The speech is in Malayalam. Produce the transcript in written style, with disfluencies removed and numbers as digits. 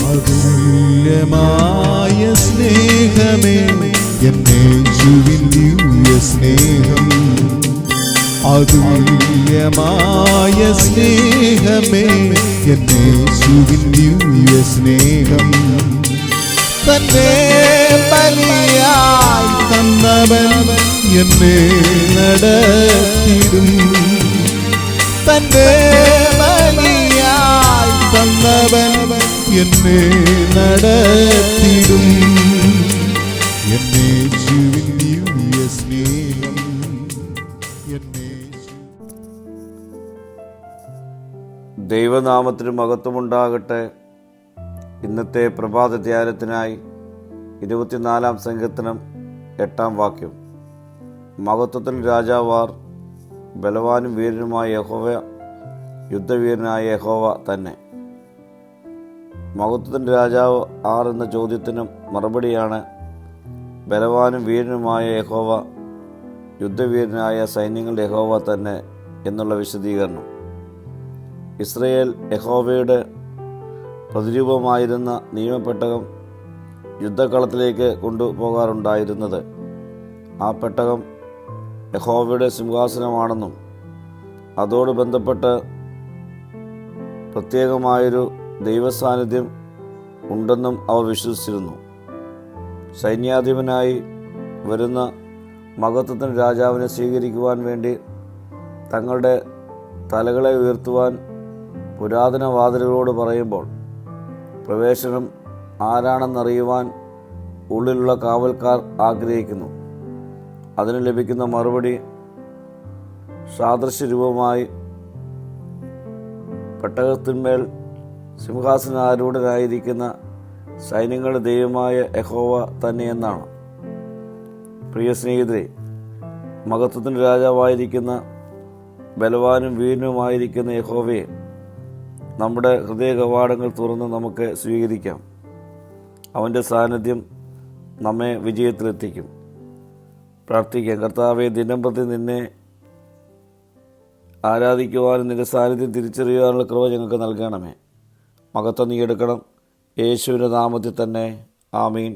അതുല്യമായ സ്നേഹമേ എന്നേശുവിൻ ദിവ്യ സ്നേഹം. അതുല്യമായ സ്നേഹമേ എന്നേശുവിൻ ദിവ്യ സ്നേഹം. തന്നെ ബലിയായി തന്നവൻ എന്നെ നടത്തിടും. തന്നെ ബലിയായി തന്നവൻ എന്നെ നടത്തിടും. എന്നേശുവിൻ ദിവ്യ സ്നേഹം. ദൈവനാമത്തിന് മഹത്വമുണ്ടാകട്ടെ. ഇന്നത്തെ പ്രഭാത ധ്യാനത്തിനായി 24-ാം സങ്കീർത്തനം 8-ാം വാക്യം. മഹത്വത്തിന് രാജാവാർ, ബലവാനും വീരനുമായ യഹോവ, യുദ്ധവീരനായ യഹോവ തന്നെ. മഹത്വത്തിൻ്റെ രാജാവ് ആർ എന്ന ചോദ്യത്തിന് മറുപടിയാണ് ബലവാനും വീരനുമായ യഹോവ, യുദ്ധവീരനായ സൈന്യങ്ങളുടെ യഹോവ തന്നെ എന്നുള്ള വിശദീകരണം. ഇസ്രയേൽ യഹോവയുടെ പ്രതിരൂപമായിരുന്ന നിയമപ്പെട്ടകം യുദ്ധക്കളത്തിലേക്ക് കൊണ്ടുപോകാറുണ്ടായിരുന്നത് ആ പെട്ടകം യഹോവയുടെ സിംഹാസനമാണെന്നും അതോട് ബന്ധപ്പെട്ട് പ്രത്യേകമായൊരു ദൈവസാന്നിധ്യം ഉണ്ടെന്നും അവർ വിശ്വസിച്ചിരുന്നു. സൈന്യാധിപനായി വരുന്ന മഹത്വത്തിന് രാജാവിനെ സ്വീകരിക്കുവാൻ വേണ്ടി തങ്ങളുടെ തലകളെ ഉയർത്തുവാൻ പുരാതന വാതിലുകളോട് പറയുമ്പോൾ പ്രവേശനം ആരാണെന്നറിയുവാൻ ഉള്ളിലുള്ള കാവൽക്കാർ ആഗ്രഹിക്കുന്നു. അതിന് ലഭിക്കുന്ന മറുപടി സാദൃശ്യരൂപമായി പെട്ടകത്തിന്മേൽ സിംഹാസനാരൂഢനായിരിക്കുന്ന സൈന്യങ്ങളുടെ ദൈവമായ യഹോവ തന്നെയെന്നാണ്. പ്രിയ സ്നേഹിതരെ, മഹത്വത്തിൻ്റെ രാജാവായിരിക്കുന്ന ബലവാനും വീരനുമായിരിക്കുന്ന യഹോവയെ നമ്മുടെ ഹൃദയ കവാടങ്ങൾ തുറന്ന് നമുക്ക് സ്വീകരിക്കാം. അവൻ്റെ സാന്നിധ്യം നമ്മെ വിജയത്തിലെത്തിക്കും. പ്രാർത്ഥിക്കാം. കർത്താവെ, ദിനംപ്രതി നിന്നെ ആരാധിക്കുവാനും നിന്റെ സാന്നിധ്യം തിരിച്ചറിയാനുള്ള കൃപ ഞങ്ങൾക്ക് നൽകണമേ. മഹത്വം നീ എടുക്കണം. യേശുവിൻ്റെ നാമത്തിൽ തന്നെ. ആമീൻ.